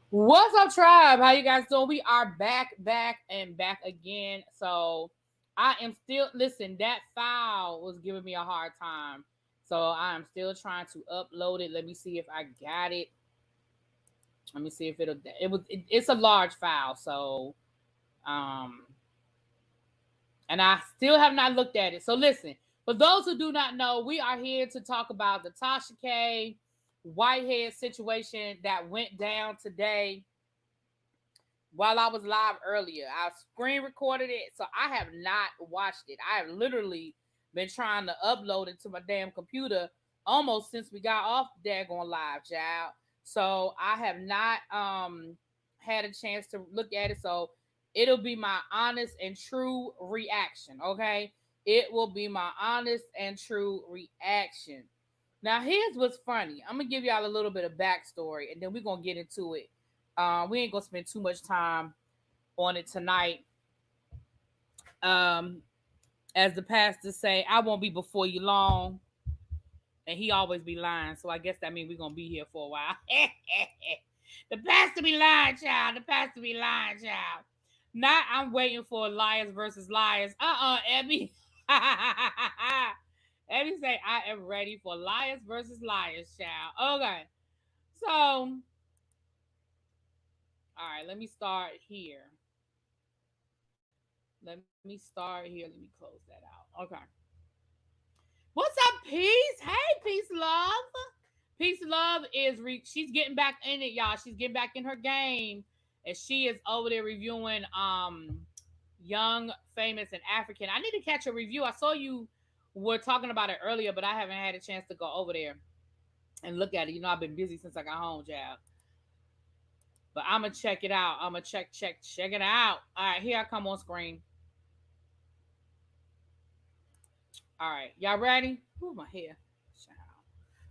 What's up, tribe? How you guys doing? We are back again. So I am still listen. That file was giving me a hard time, so I am still trying to upload it. Let me see if I got it. Let me see if it'll. It's a large file, so um, and I still have not looked at it. So listen, for those who do not know, we are here to talk about the Tasha K. Whitehead situation that went down today while I was live earlier. I screen recorded it, so I have not watched it. I have literally been trying to upload it to my damn computer almost since we got off daggone live, child. So I have not had a chance to look at it. So it'll be my honest and true reaction, okay? It will be my honest and true reaction. Now, here's what's funny. I'm gonna give y'all a little bit of backstory, and then we're gonna get into it. We ain't gonna spend too much time on it tonight. Um, as the pastor say, I won't be before you long, and he always be lying. So I guess that means we're gonna be here for a while. The pastor be lying, child. The pastor be lying, child. Not I'm waiting for liars versus liars. Abby. Abby say I am ready for liars versus liars, child. Okay. So, all right, let me start here. Let me start here. Let me close that out. Okay. What's up, Peace? Hey, Peace Love. Peace Love is she's getting back in it, y'all. She's getting back in her game. And she is over there reviewing Young, Famous, and African. I need to catch a review. I saw you were talking about it earlier, but I haven't had a chance to go over there and look at it. You know, I've been busy since I got home, child. But I'm gonna check it out. I'm gonna check it out. All right, here I come on screen. All right, y'all ready? Ooh, my hair. Child.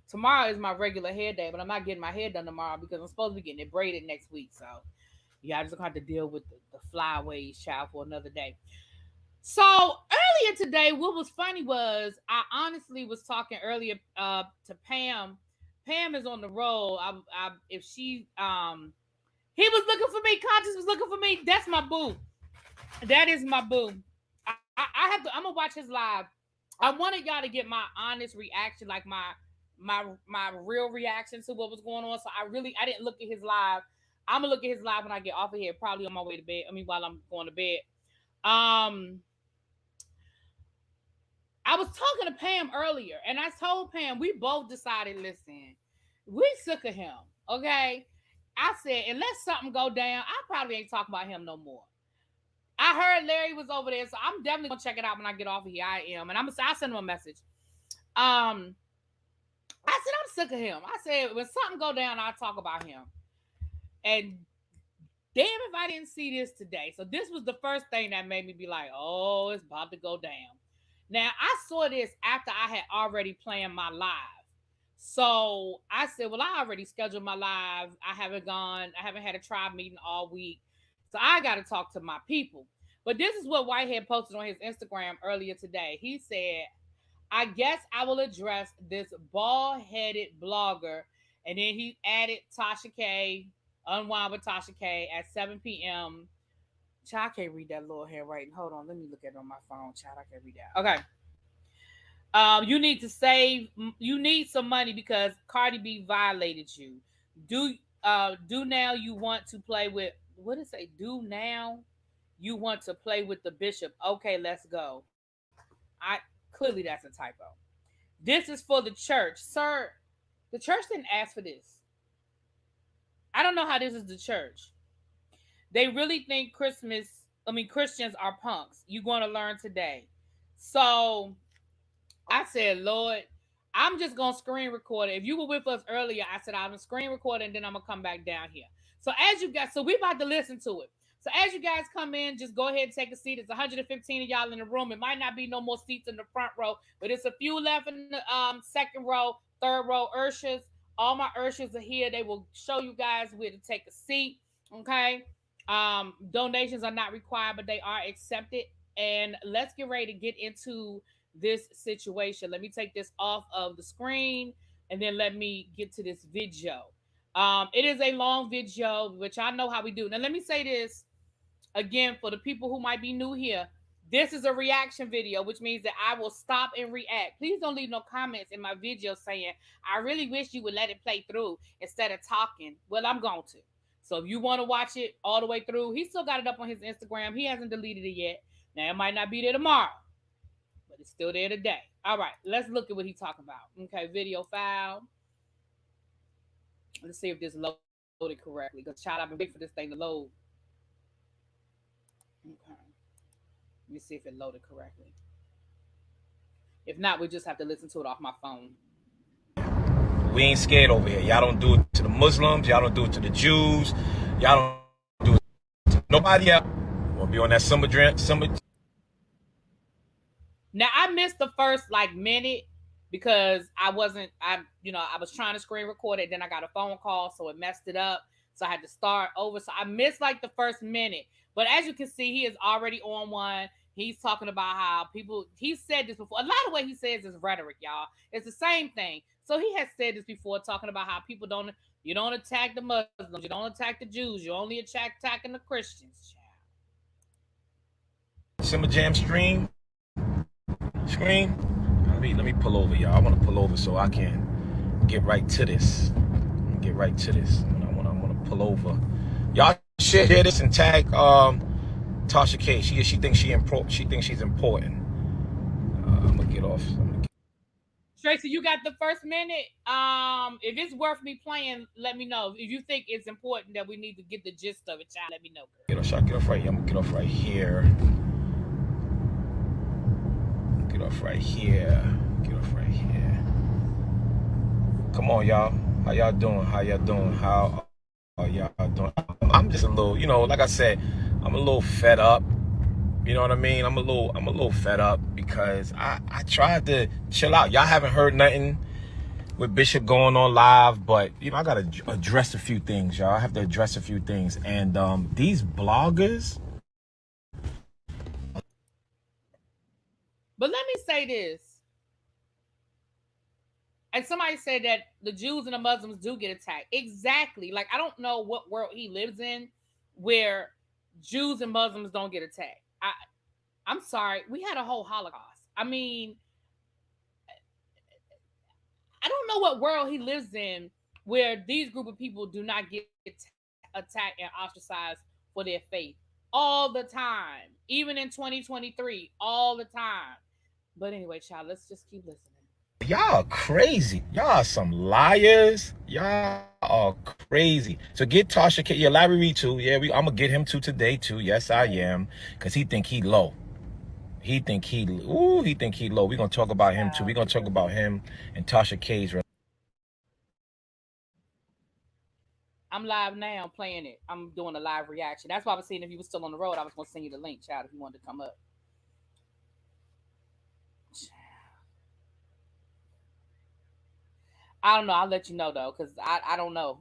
Tomorrow is my regular hair day, but I'm not getting my hair done tomorrow because I'm supposed to be getting it braided next week. So, yeah, I just gonna have to deal with the flyaways, child, for another day. So earlier today, what was funny was I honestly was talking earlier to Pam. Pam is on the roll. If she he was looking for me. Conscious was looking for me. That's my boo. That is my boo. I have to. I'm gonna watch his live. I wanted y'all to get my honest reaction, like my real reaction to what was going on. So I didn't look at his live. I'm gonna look at his live when I get off of here, probably on my way to bed. I mean, while I'm going to bed. Um, I was talking to Pam earlier, and I told Pam we both decided. Listen, we sick of him. Okay, I said unless something go down, I probably ain't talking about him no more. I heard Larry was over there, so I'm definitely gonna check it out when I get off of here. I am, and I'll send him a message. Um, I said I'm sick of him. I said when something go down, I'll talk about him. And damn if I didn't see this today. So this was the first thing that made me be like, oh, it's about to go down. Now I saw this after I had already planned my live. So I said, well, I already scheduled my live. I haven't had a tribe meeting all week. So I got to talk to my people. But this is what Whitehead posted on his Instagram earlier today. He said, I guess I will address this bald headed blogger. And then he added Tasha K, Unwind with Tasha K at 7 p.m. Child, I can't read that little handwriting. Hold on, let me look at it on my phone. Child, I can't read that. Okay. You need to save. You need some money because Cardi B violated you. Do now you want to play with? What did it say? Do now you want to play with the bishop? Okay, let's go. I clearly that's a typo. This is for the church, sir. The church didn't ask for this. I don't know how this is the church. They really think Christians are punks. You're going to learn today. So I said, Lord, I'm just gonna screen record it. If you were with us earlier, I said I'm gonna screen record it and then I'm gonna come back down here. So as you guys, so we about to listen to it. So as you guys come in, just go ahead and take a seat. It's 115 of y'all in the room. It might not be no more seats in the front row, but it's a few left in the second row, third row. Urshas, all my Urshas are here. They will show you guys where to take a seat. Okay. Donations are not required, but they are accepted. And let's get ready to get into this situation. Let me take this off of the screen and then let me get to this video. It is a long video, which I know how we do. Now, let me say this again for the people who might be new here. This is a reaction video, which means that I will stop and react. Please don't leave no comments in my video saying, I really wish you would let it play through instead of talking. Well, I'm going to. So if you want to watch it all the way through, he still got it up on his Instagram. He hasn't deleted it yet. Now, it might not be there tomorrow, but it's still there today. All right, let's look at what he's talking about. Okay, video file. Let's see if this loaded correctly. Because, child, I've been waiting for this thing to load. Okay. Let me see if it loaded correctly. If not, we just have to listen to it off my phone. We ain't scared over here. Y'all don't do it to the Muslims. Y'all don't do it to the Jews. Y'all don't do it to nobody else. We'll be on that summer drink. Now, I missed the first minute because I was trying to screen record it. Then I got a phone call, so it messed it up. So I had to start over. So I missed the first minute. But as you can see, he is already on one. He's talking about how people, he said this before. A lot of what he says is rhetoric, y'all. It's the same thing. So he has said this before, talking about how people you don't attack the Muslims, you don't attack the Jews, you only attacking the Christians. Simmer Jam screen. Let me pull over, y'all. I want to pull over so I can get right to this. I want to pull over. Y'all share this and tag Tasha K. She thinks she's important. I'm gonna get off. Tracy, you got the first minute. If it's worth me playing, let me know. If you think it's important that we need to get the gist of it, child, let me know. Get off right here. I'm gonna get off right here. Get off right here. Come on, y'all. How y'all doing? How are y'all doing? I'm just a little, like I said, I'm a little fed up. You know what I mean? I'm a little fed up because I tried to chill out. Y'all haven't heard nothing with Bishop going on live, but I gotta address a few things, y'all. I have to address a few things, and these bloggers. But let me say this. And somebody said that the Jews and the Muslims do get attacked. Exactly. I don't know what world he lives in where Jews and Muslims don't get attacked. I'm sorry. We had a whole Holocaust. I mean, I don't know what world he lives in where these group of people do not get attacked and ostracized for their faith all the time. Even in 2023, all the time. But anyway, child, let's just keep listening. Y'all are crazy. Y'all are some liars. Y'all are crazy. So get Tasha K. Yeah, Larry Reed too. Yeah, I'm gonna get him too today too. Yes, I am. Cause he think he low. He think he low. We're gonna talk about him too. We're gonna talk about him and Tasha K's. I'm live now playing it. I'm doing a live reaction. That's why I was saying if you were still on the road, I was gonna send you the link, child, if you wanted to come up. I don't know. I'll let you know though, because I don't know.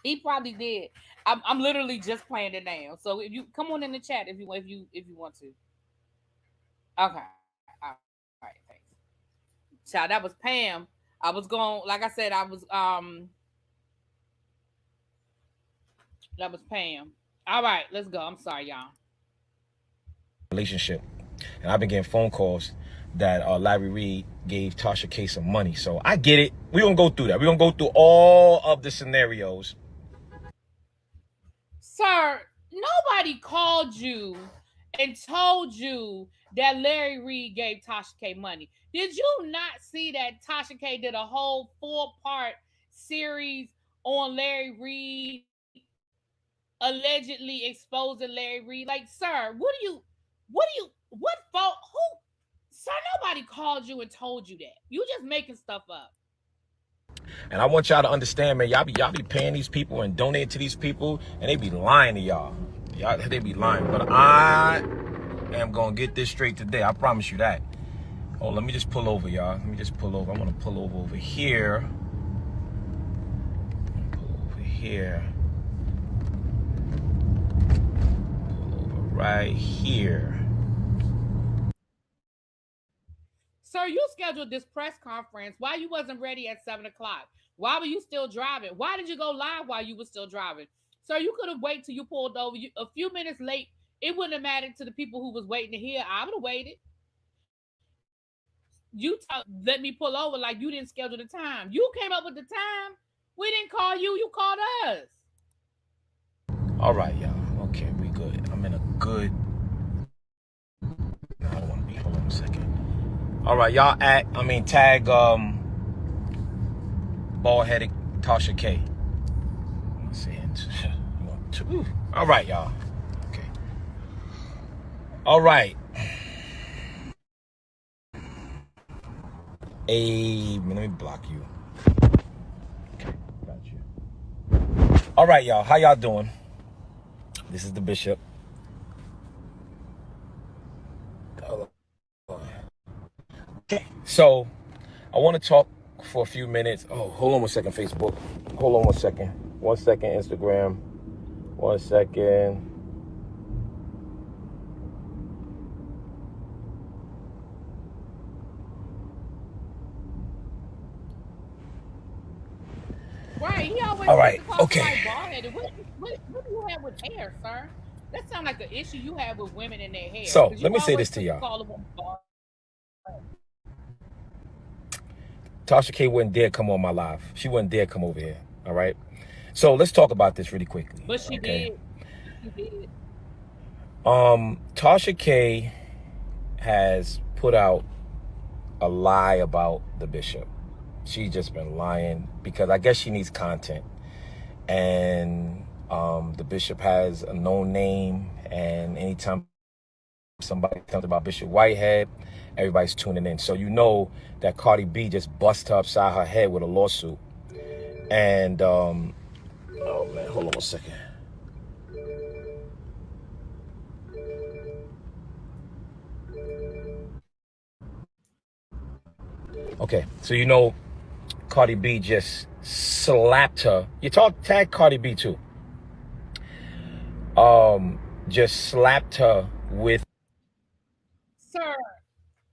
He probably did. I'm literally just playing it now. So if you come on in the chat if you want to. Okay. All right. Thanks. Child, that was Pam. I was going, like I said, that was Pam. All right, let's go. I'm sorry, y'all. Relationship, and I've been getting phone calls that Larry Reed gave Tasha K some money. So I get it. We're going to go through that. We're going to go through all of the scenarios. Sir, nobody called you and told you that Larry Reed gave Tasha K money. Did you not see that Tasha K did a whole 4-part series on Larry Reed, allegedly exposing Larry Reed? Sir, what fault? Who? Sir, nobody called you and told you that. You just making stuff up. And I want y'all to understand, man, y'all be paying these people and donating to these people, and they be lying to y'all. They be lying. But I am going to get this straight today. I promise you that. Oh, let me just pull over, y'all. I'm going to pull over here. Pull over right here. Sir, you scheduled this press conference. Why you wasn't ready at 7 o'clock? Why were you still driving? Why did you go live while you were still driving? Sir, you could have waited till you pulled over. A few minutes late, it wouldn't have mattered to the people who was waiting to hear. I would have waited. Let me pull over like you didn't schedule the time. You came up with the time. We didn't call you. You called us. All right, y'all. Okay, we good. I'm in a good. No, I don't want to be. Hold on a second. All right, y'all. Tag bald-headed Tasha K. Let's see. All right, y'all. Okay. All right. Hey, let me block you. Okay, got you. All right, y'all. How y'all doing? This is the Bishop. Okay, so I want to talk for a few minutes. Oh, hold on 1 second, Facebook. Hold on 1 second. 1 second, Instagram. 1 second. Right. He always All right. talking Okay. like bald-headed. What do you have with hair, sir? That sounds like an issue you have with women in their hair. So Because let you me say always this to y'all. call a woman bald. Tasha K wouldn't dare come on my live. She wouldn't dare come over here. All right. So let's talk about this really quickly. But she okay? did. She did. Tasha K has put out a lie about the Bishop. She's just been lying because I guess she needs content. And the Bishop has a known name, and anytime somebody comes about Bishop Whitehead, everybody's tuning in. So you know that Cardi B just bust her upside her head with a lawsuit. And oh man, hold on 1 second. Okay, so you know Cardi B just slapped her. Tag Cardi B too. Just slapped her with. Sir,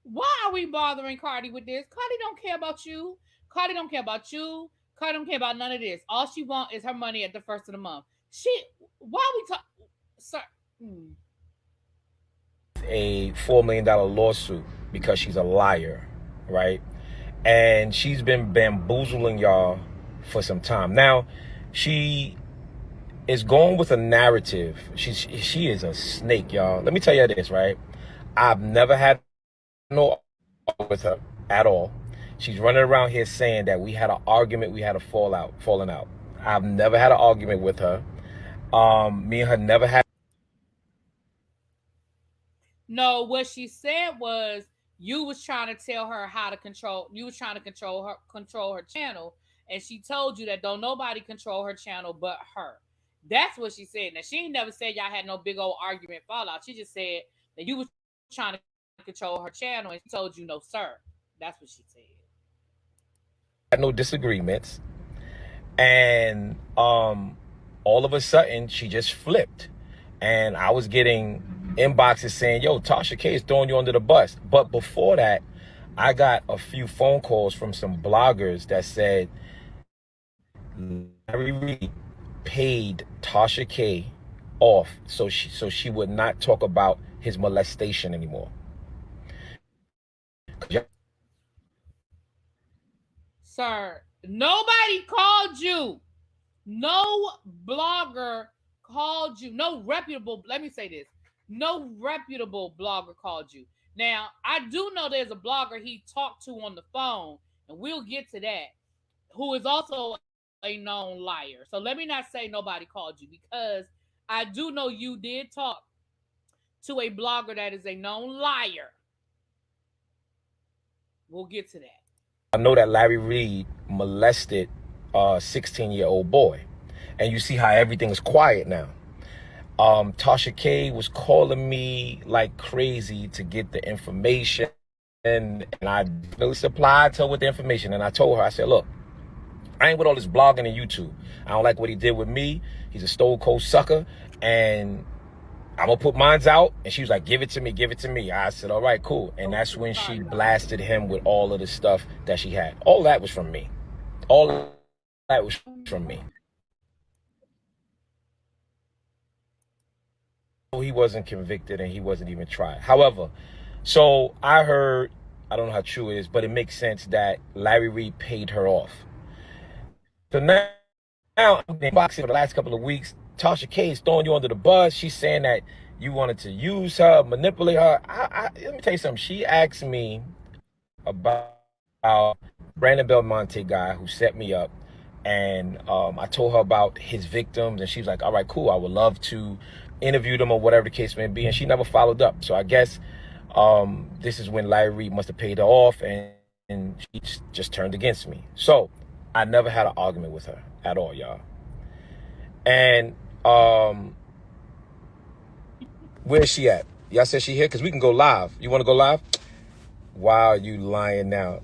why are we bothering Cardi with this? Cardi don't care about you. Cardi don't care about you. Cardi don't care about none of this. All she want is her money at the first of the month. Why we talk, sir? A $4 million lawsuit because she's a liar, right? And she's been bamboozling y'all for some time. Now, she is going with a narrative. She is a snake, y'all. Let me tell you this, right? I've never had no argument with her at all. She's running around here saying that we had an argument, we had a falling out. I've never had an argument with her. Me and her never had. No, what she said was you was trying to tell her how to control. You was trying to control her channel, and she told you that don't nobody control her channel but her. That's what she said. Now she ain't never said y'all had no big old argument fallout. She just said that you was trying to control her channel, and she told you no, sir. That's what she said. Had no disagreements, and all of a sudden she just flipped, and I was getting inboxes saying, yo, Tasha K is throwing you under the bus. But before that, I got a few phone calls from some bloggers that said Larry Reed paid Tasha K off so she would not talk about his molestation anymore. Sir, nobody called you. No blogger called you. No reputable, let me say this. No reputable blogger called you. Now, I do know there's a blogger he talked to on the phone, and we'll get to that, who is also a known liar. So let me not say nobody called you, because I do know you did talk to a blogger that is a known liar. We'll get to that. I know that Larry Reed molested a 16-year-old boy. And you see how everything is quiet now. Tasha K was calling me like crazy to get the information. And I really supplied her with the information. And I told her, I said, look, I ain't with all this blogging and YouTube. I don't like what he did with me. He's a stone cold sucker. And I'm going to put mines out. And she was like, give it to me, give it to me. I said, all right, cool. And that's when she blasted him with all of the stuff that she had. All that was from me. All that was from me. He wasn't convicted and he wasn't even tried. However, so I heard, I don't know how true it is, but it makes sense that Larry Reed paid her off. So now I've been boxing for the last couple of weeks. Tasha K is throwing you under the bus. She's saying that you wanted to use her, manipulate her. Let me tell you something. She asked me about Brandon Belmonte guy who set me up, and I told her about his victims, and she was like, all right, cool, I would love to interview them or whatever the case may be, and she never followed up. So I guess this is when Larry Reed must have paid her off, and she just turned against me. So I never had an argument with her at all, y'all. And where's she at? Y'all said she here? Because we can go live. You want to go live? Wow, you lying now.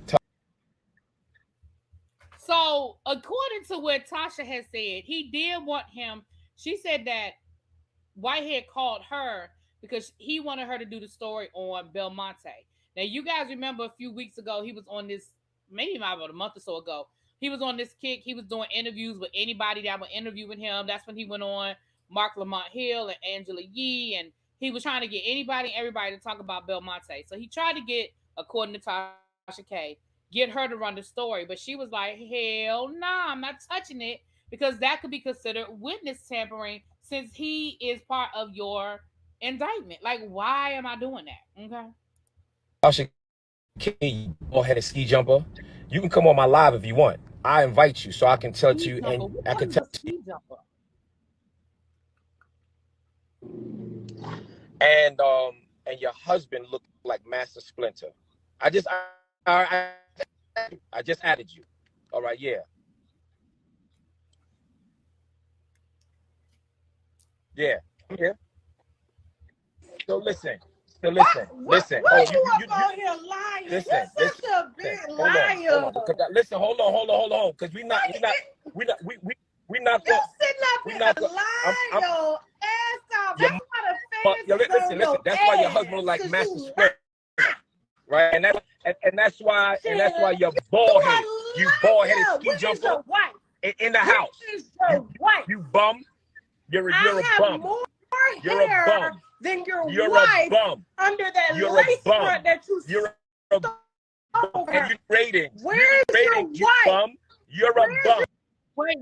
So, according to what Tasha has said, he did want him. She said that Whitehead called her because he wanted her to do the story on Belmonte. Now, you guys remember a few weeks ago, he was on this, maybe about a month or so ago, he was on this kick. He was doing interviews with anybody that would interview with him. That's when he went on Mark Lamont Hill and Angela Yee, and he was trying to get anybody and everybody to talk about Belmonte. So he tried to get, according to Tasha K, get her to run the story, but she was like, hell nah, I'm not touching it because that could be considered witness tampering since he is part of your indictment. Like, why am I doing that? Okay. Tasha K, bald-headed ski jumper. You can come on my live if you want. I invite you so I can tell you, and I can tell you. And your husband looked like Master Splinter. I just added you. All right, yeah. Yeah. Yeah. So listen. Listen. Why you up on here lying? Listen. You're such a big liar. Hold on. Listen, hold on. Because we not You sitting up here lying your ass off. That's why the fans listen. That's why your husband look like Master Splinter. Right? And that's why you're bald-headed. You bald-headed ski jumper in the house. You bum. You're a bum. You're a bum. Than your wife under that lace front that you stole. And you ratings. Where's your wife? Bum. You're a bum. Wait.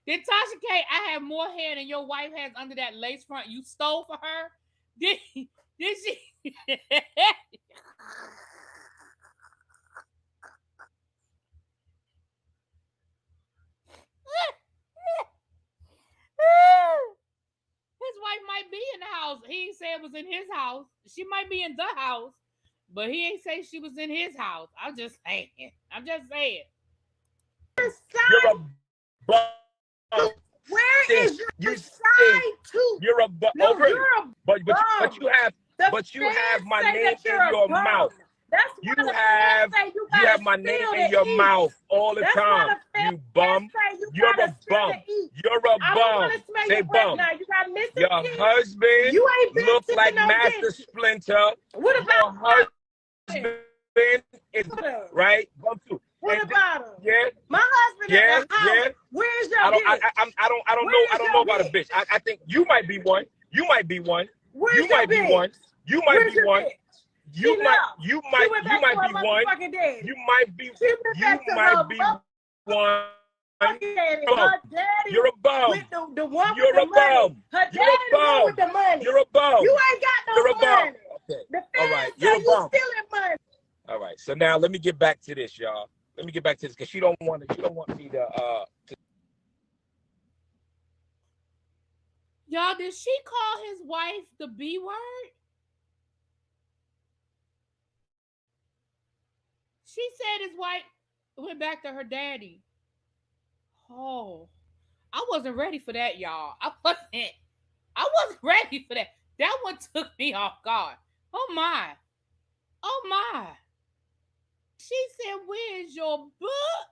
Did Tasha K, I have more hair than your wife has under that lace front you stole for her? Did she? His wife might be in the house. He ain't say it was in his house. She might be in the house, but he ain't say she was in his house. I'm just saying. You're a bum. Where is your side tooth? You're a bum. No, you're a but you have my name in your mouth. That's you have my name in your mouth all the time. You bum. You're a bum. You're a bum. Say bum. Your husband looks like Master Splinter. What about your husband? Is right. Bum too. What about him? Yeah. My husband in the house. Yeah. Where's your bitch? I don't know about a bitch. I think you might be one. Where's you might be one. You might be one. You might be one. You might be one. You're a bum. The one You're with the money. Her You're a bum. with the money. You're a bum. You ain't got no You're a bum. money. Okay. The All fans right. say You're a you bum. stealing money. All right. So now let me get back to this, y'all. Because she don't want me to Y'all, did she call his wife the B word? She said his wife went back to her daddy. Oh, I wasn't ready for that, y'all. I wasn't ready for that. That one took me off guard. Oh my. She said, where's your book?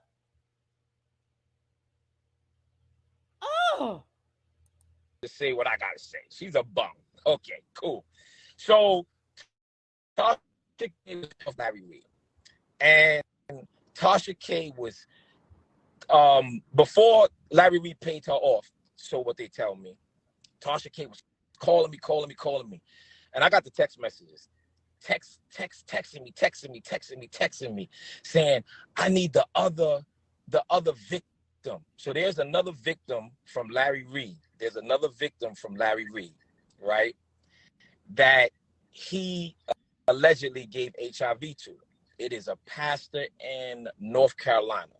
Oh. To say what I gotta say. She's a bum. Okay, cool. So Tasha K was Larry Reed. And Tasha K was Before Larry Reed paid her off, so what they tell me, Tasha K was calling me. And I got the text messages. Texting me, saying, I need the other victim. So there's another victim from Larry Reed. Right? That he allegedly gave HIV to. It is a pastor in North Carolina.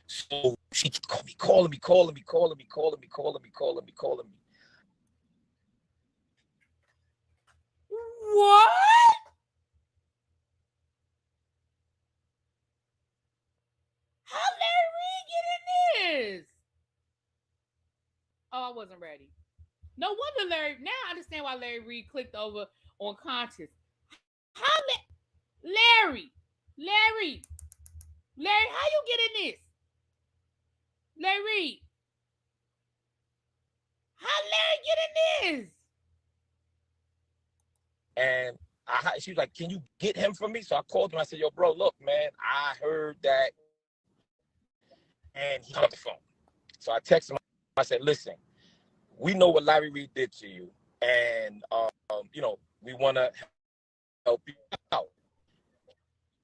So she calling me. What? How Larry Reed get in this? Oh, I wasn't ready. No wonder Larry. Now I understand why Larry Reed clicked over on conscious. How Larry, how you get in this? Larry, how Larry get in this? And she was like, can you get him for me? So I called him. I said, yo, bro, look, man, I heard that. And he hung up the phone. So I texted him. I said, listen, we know what Larry Reed did to you. And, we want to help you out.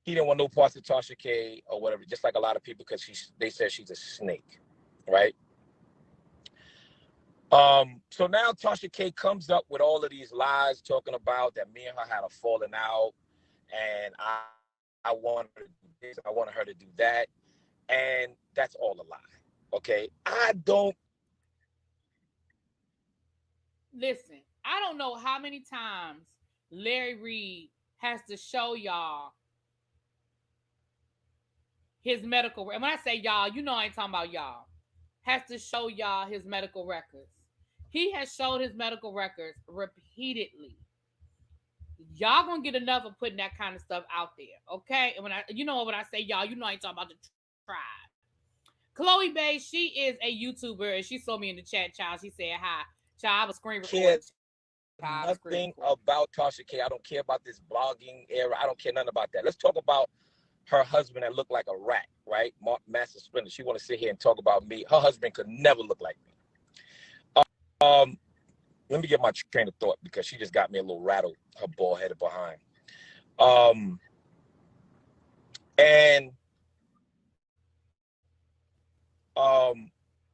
He didn't want no parts of Tasha K or whatever, just like a lot of people, because they said she's a snake, right? So now Tasha K comes up with all of these lies talking about that me and her had a falling out, and I wanted her to do this, I wanted her to do that, and that's all a lie. Okay, Listen, I don't know how many times Larry Reed has to show y'all his medical. And when I say y'all, you know I ain't talking about y'all. Has to show y'all his medical records. He has showed his medical records repeatedly. Y'all gonna get enough of putting that kind of stuff out there, okay? And when I say y'all, you know I ain't talking about the tribe. Chloe Bay, she is a YouTuber, and she saw me in the chat, child. She said hi. Child, I was screen recording. Nothing about Tasha K. I don't care about this blogging era. I don't care nothing about that. Let's talk about her husband that looked like a rat, right? Master Splinter. She want to sit here and talk about me. Her husband could never look like me. Let me get my train of thought, because she just got me a little rattled, her bald headed behind.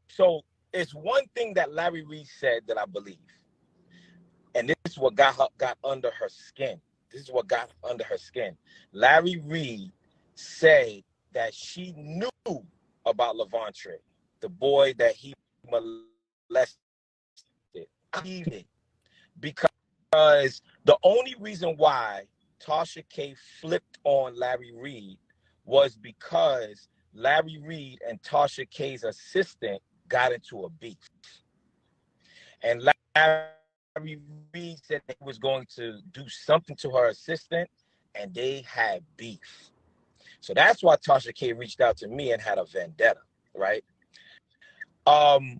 So it's one thing that Larry Reed said that I believe. And this is what got under her skin. Larry Reed said that she knew about Levontre, the boy that he molested. I believe it, because the only reason why Tasha K flipped on Larry Reed was because Larry Reed and Tasha K's assistant got into a beef. And Larry Reed said he was going to do something to her assistant, and they had beef. So that's why Tasha K reached out to me and had a vendetta, right? I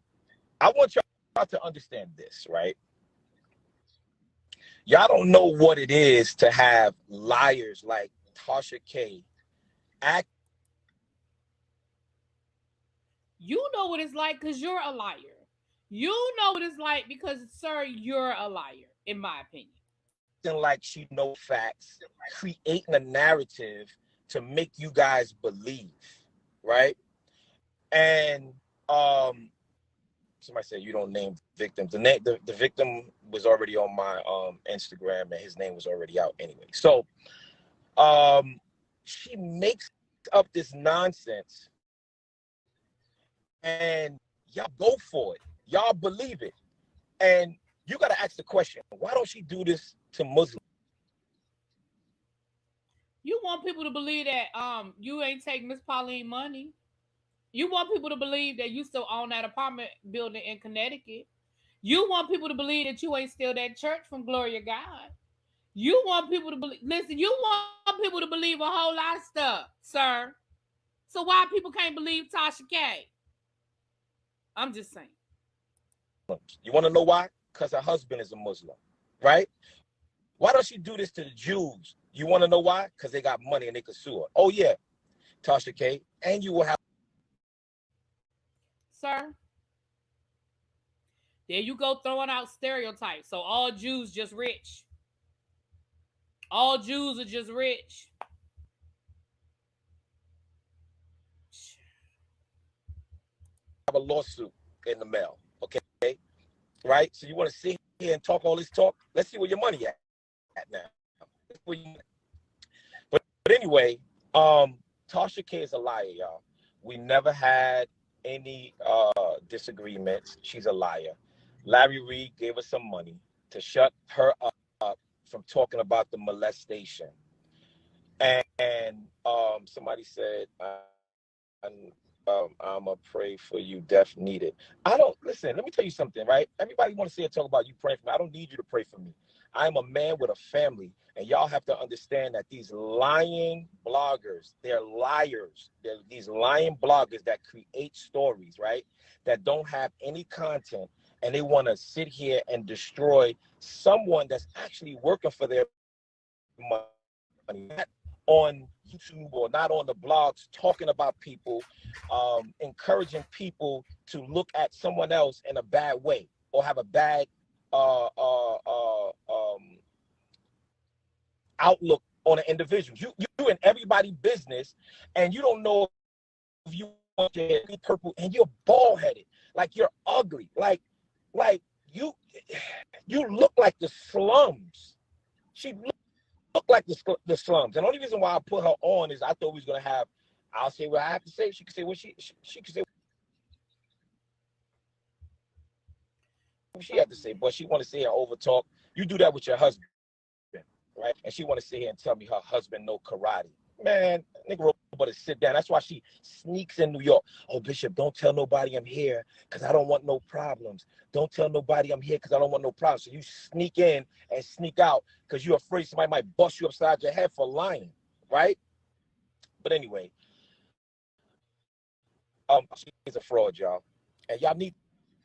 want y'all to understand this, right? Y'all don't know what it is to have liars like Tasha K act. You know what it's like because you're a liar. You know what it's like because, sir, you're a liar, in my opinion. Like she knows facts, creating a narrative to make you guys believe, right? And somebody said you don't name victims. The victim was already on my Instagram, and his name was already out anyway. So she makes up this nonsense, and y'all go for it. Y'all believe it. And you got to ask the question, why don't she do this to Muslims? You want people to believe that you ain't taking Miss Pauline money. You want people to believe that you still own that apartment building in Connecticut. You want people to believe that you ain't still that church from Glory of God. You want people to believe. Listen, you want people to believe a whole lot of stuff, sir. So why people can't believe Tasha K? I'm just saying. You want to know why? Because her husband is a Muslim, right? Why don't she do this to the Jews? You want to know why? Because they got money and they could sue her. Oh, yeah. Tasha K, and you will have. Sir, there you go throwing out stereotypes. So all Jews just rich. All Jews are just rich. Have a lawsuit in the mail, okay? Right? So you want to sit here and talk all this talk? Let's see where your money at now. But anyway, Tasha K is a liar, y'all. We never had any disagreements. She's a liar. Larry Reed gave us some money to shut her up from talking about the molestation. And somebody said, I'ma pray for you, death needed. I don't listen. Let me tell you something, right? Everybody want to say and talk about you praying for me. I don't need you to pray for me. I'm a man with a family, and y'all have to understand that these lying bloggers, they're liars. They're these lying bloggers that create stories, right? That don't have any content, and they want to sit here and destroy someone that's actually working for their money. Not on YouTube or not on the blogs talking about people, encouraging people to look at someone else in a bad way or have a bad outlook on an individual. You in everybody's business, and you don't know if you want your hair to be purple and you're bald headed, like you're ugly, like you look like the slums. She look like the slums. And the only reason why I put her on is I thought we was gonna have. I'll say what I have to say. She can say what she can say. What she had to say, but she want to say and over talk. You do that with your husband, right? And she want to sit here and tell me her husband know karate. Man, nigga, but to sit down. That's why she sneaks in New York. Oh, Bishop, don't tell nobody I'm here because I don't want no problems. Don't tell nobody I'm here because I don't want no problems. So you sneak in and sneak out because you're afraid somebody might bust you upside your head for lying, right? But anyway, she's a fraud, y'all. And y'all need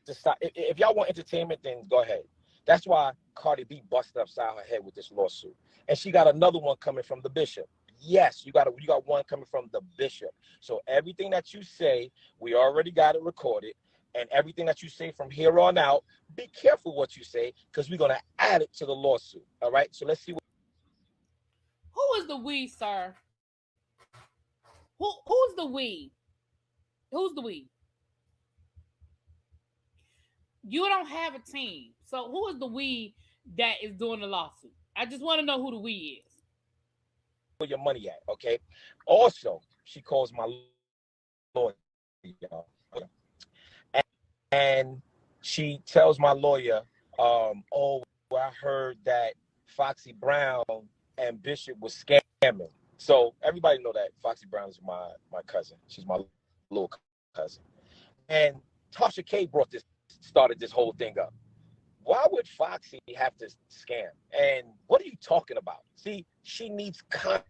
to stop. If y'all want entertainment, then go ahead. That's why Cardi B busted upside her head with this lawsuit. And she got another one coming from the bishop. Yes, you got one coming from the bishop. So everything that you say, we already got it recorded. And everything that you say from here on out, be careful what you say, because we're going to add it to the lawsuit. All right? So let's see. Who is the we, sir? Who's the we? Who's the we? You don't have a team. So who is the we that is doing the lawsuit? I just want to know who the we is. Where your money at, okay? Also, she calls my lawyer, and she tells my lawyer, oh, I heard that Foxy Brown and Bishop was scamming. So everybody know that Foxy Brown is my cousin. She's my little cousin. And Tasha K started this whole thing up. Why would Foxy have to scam? And what are you talking about? See, she needs content.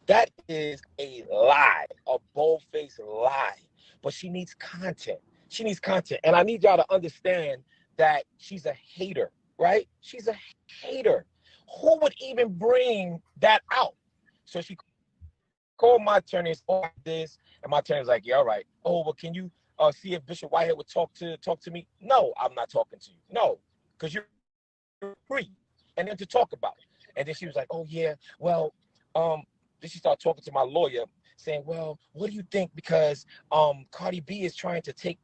That is a lie, a bold-faced lie. But she needs content. She needs content. And I need y'all to understand that she's a hater, right? She's a hater. Who would even bring that out? So she called my attorney and said this, and my attorney was like, yeah, all right. Oh, well, can you see if Bishop Whitehead would talk to me? No, I'm not talking to you. No, because you're free. And then to talk about it. And then she was like, oh, yeah, well, then she started talking to my lawyer, saying, well, what do you think? Because Cardi B is trying to take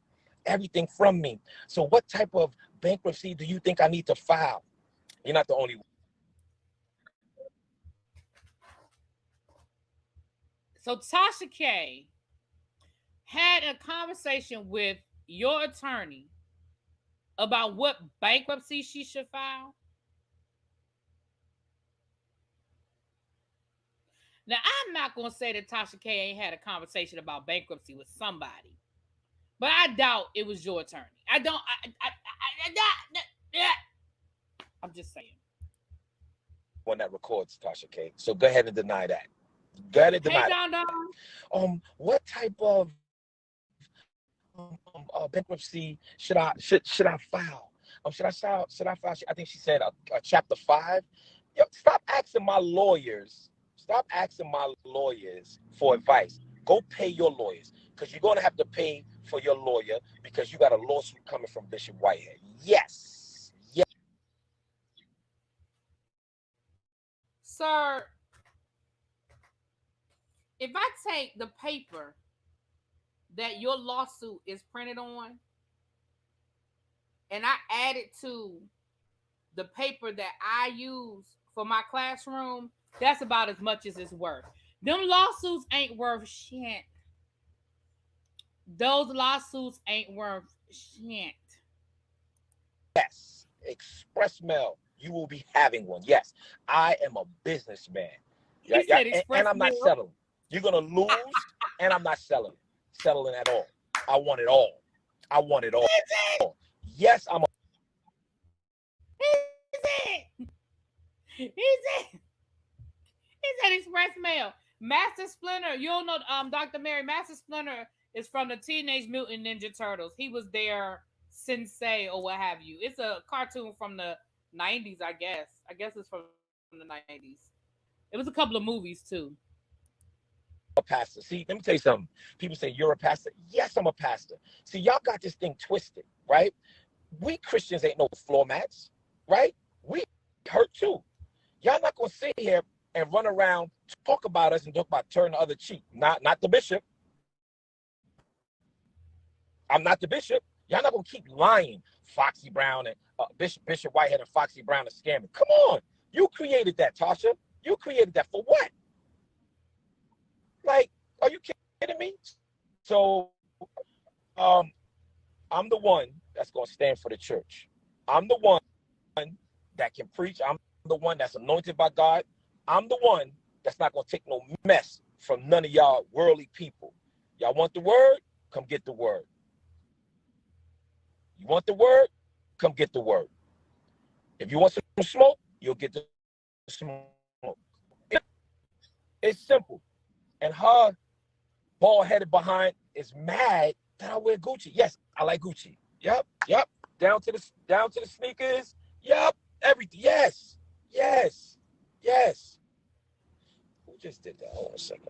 everything from me. So what type of bankruptcy do you think I need to file? You're not the only one. So Tasha K had a conversation with your attorney about what bankruptcy she should file. Now, I'm not going to say that Tasha K ain't had a conversation about bankruptcy with somebody, but I doubt it was your attorney. I don't. I'm just saying. One that records Tasha K. So go ahead and deny that. Go ahead and deny hey, Don Don. What type of bankruptcy should I file? Should I file? I think she said a chapter 5. Yo, stop asking my lawyers Stop asking my lawyers for advice. Go pay your lawyers, because you're going to have to pay for your lawyer because you got a lawsuit coming from Bishop Whitehead. Yes. Yes. Sir, if I take the paper that your lawsuit is printed on and I add it to the paper that I use for my classroom, that's about as much as it's worth. Them lawsuits ain't worth shit. Those lawsuits ain't worth shit. Yes. Express mail. You will be having one. Yes. I am a businessman. He said express and I'm not mail. settling. You're going to lose, and I'm not settling at all. I want it all. I want it all. Yes, I'm a. He said express mail. Master Splinter, you don't know Dr. Mary. Master Splinter is from the Teenage Mutant Ninja Turtles. He was their sensei or what have you. It's a cartoon from the 90s, I guess. I guess it's from the 90s. It was a couple of movies too. A pastor. See, let me tell you something. People say you're a pastor. Yes, I'm a pastor. See, y'all got this thing twisted, right? We Christians ain't no floor mats, right? We hurt too. Y'all not gonna sit here and run around, talk about us and talk about turn the other cheek. Not the bishop. I'm not the bishop. Y'all not gonna keep lying. Foxy Brown and Bishop Whitehead and Foxy Brown are scamming. Come on, you created that, Tasha. You created that for what? Like, are you kidding me? So, I'm the one that's gonna stand for the church. I'm the one that can preach. I'm the one that's anointed by God. I'm the one that's not gonna take no mess from none of y'all worldly people. Y'all want the word? Come get the word. You want the word? Come get the word. If you want some smoke, you'll get the smoke. It's simple. And her bald-headed behind is mad that I wear Gucci. Yes, I like Gucci. Yep. Down to the sneakers. Yep. Everything. Yes. Who just did that? Hold on a second.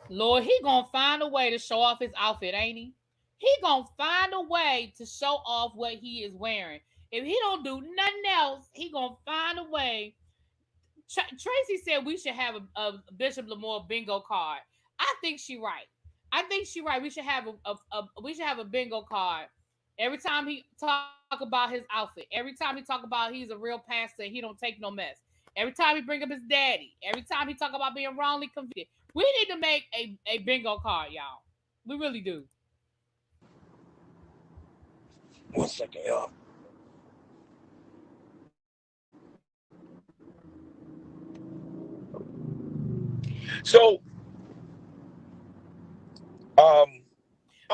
Lord, he gonna find a way to show off his outfit, ain't he? He gonna find a way to show off what he is wearing. If he don't do nothing else, he gonna find a way. Tracy said we should have a Bishop Lamore bingo card. I think she right. We should have a bingo card every time he talk about his outfit. Every time he talk about he's a real pastor and he don't take no mess. Every time he bring up his daddy. Every time he talk about being wrongly convicted. We need to make a bingo card, y'all. We really do. 1 second, y'all. So,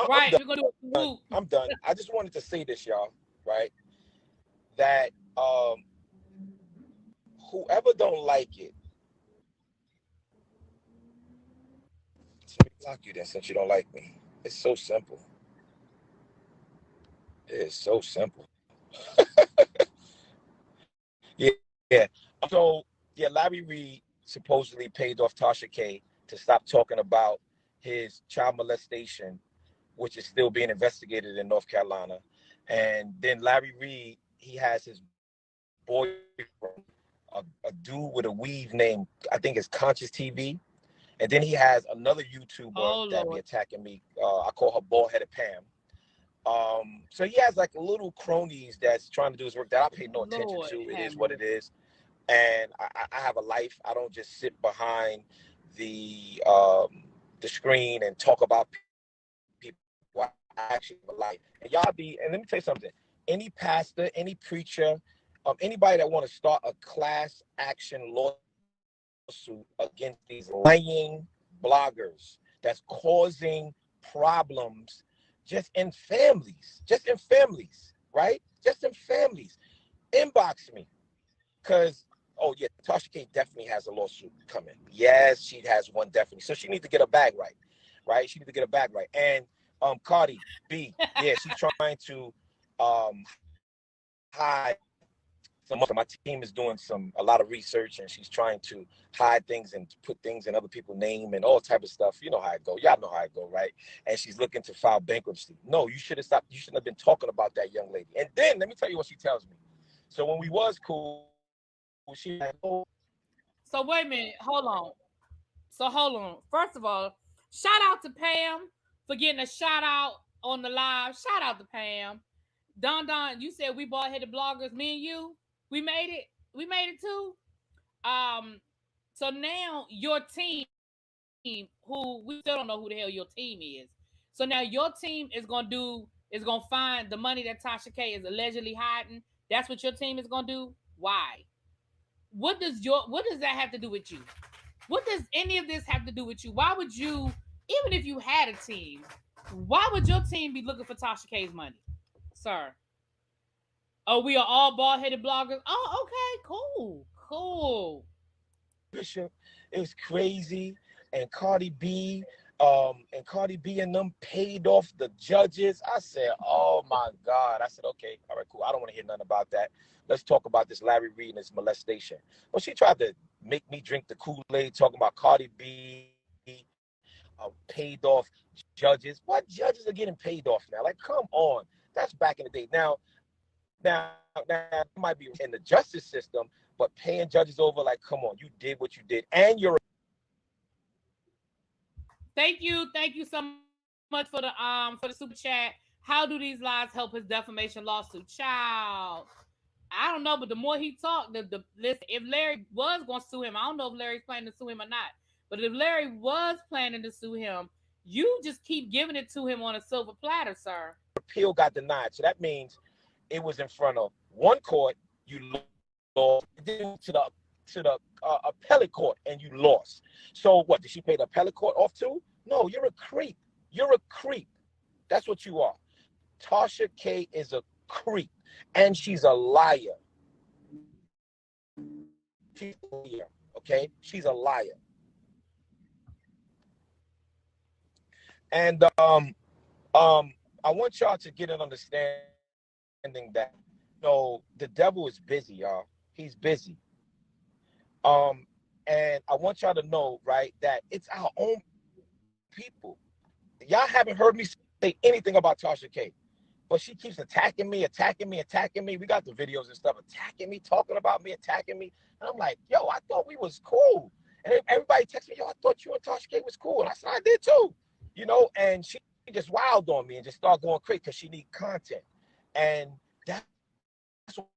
Right, we're gonna do a I'm done. I just wanted to say this, y'all, right? That whoever don't like it, let me block you then since you don't like me. It's so simple. It is so simple. Yeah. So, Larry Reed supposedly paid off Tasha K to stop talking about his child molestation, which is still being investigated in North Carolina. And then Larry Reed, he has his boyfriend, a dude with a weave named, I think it's Conscious TV. And then he has another YouTuber that be attacking me. I call her Bald-Headed Pam. So he has like little cronies that's trying to do his work that I pay no attention to. It is what it is. And I have a life. I don't just sit behind the screen and talk about people. I actually have a life. And and let me tell you something. Any pastor, any preacher, anybody that want to start a class action lawsuit against these lying bloggers that's causing problems just in families, right? Just in families. Inbox me. Because, Tasha K definitely has a lawsuit coming. Yes, she has one definitely. So she needs to get her bag right? She needs to get her bag right. And Cardi B, she's trying to hide my team is doing a lot of research, and she's trying to hide things and put things in other people's name and all type of stuff. You know how it go. Y'all know how it go, right? And she's looking to file bankruptcy. No, you should have stopped. You shouldn't have been talking about that young lady. And then let me tell you what she tells me. So when we was cool, she like, oh. So wait a minute, hold on. First of all, shout out to Pam for getting a shout out on the live. Shout out to Pam. Don, you said we bald headed bloggers, me and you. We made it. We made it too. Um, so now your team, who we still don't know who the hell your team is. So now your team is gonna find the money that Tasha K is allegedly hiding. That's what your team is gonna do. Why? What does that have to do with you? What does any of this have to do with you? Why would you, even if you had a team, why would your team be looking for Tasha K's money, sir? Oh, we are all bald headed bloggers. Oh, okay, cool. Bishop, it was crazy. And Cardi B and them paid off the judges. I said, oh my God. I said, okay, all right, cool. I don't want to hear nothing about that. Let's talk about this Larry Reid and his molestation. Well, she tried to make me drink the Kool-Aid, talking about Cardi B paid off judges. What judges are getting paid off now? Like, come on. That's back in the day. Now, it might be in the justice system, but paying judges over, like, come on, you did what you did, and you're. Thank you so much for the super chat. How do these lies help his defamation lawsuit? Child, I don't know, but the more he talked, listen. If Larry was going to sue him, I don't know if Larry's planning to sue him or not. But if Larry was planning to sue him, you just keep giving it to him on a silver platter, sir. Appeal got denied, so that means it was in front of one court, you lost, then to the appellate court, and you lost. So what, did she pay the appellate court off too? No, you're a creep. That's what you are. Tasha K is a creep, and she's a liar. She's a liar, okay? She's a liar. And I want y'all to get an understanding that, the devil is busy, y'all. He's busy. And I want y'all to know, right, that it's our own people. Y'all haven't heard me say anything about Tasha K, but she keeps attacking me. We got the videos and stuff, attacking me, talking about me, attacking me. And I'm like, yo, I thought we was cool. And everybody texts me, yo, I thought you and Tasha K was cool. And I said, I did too. And she just wild on me and just start going crazy because she need content. And that's what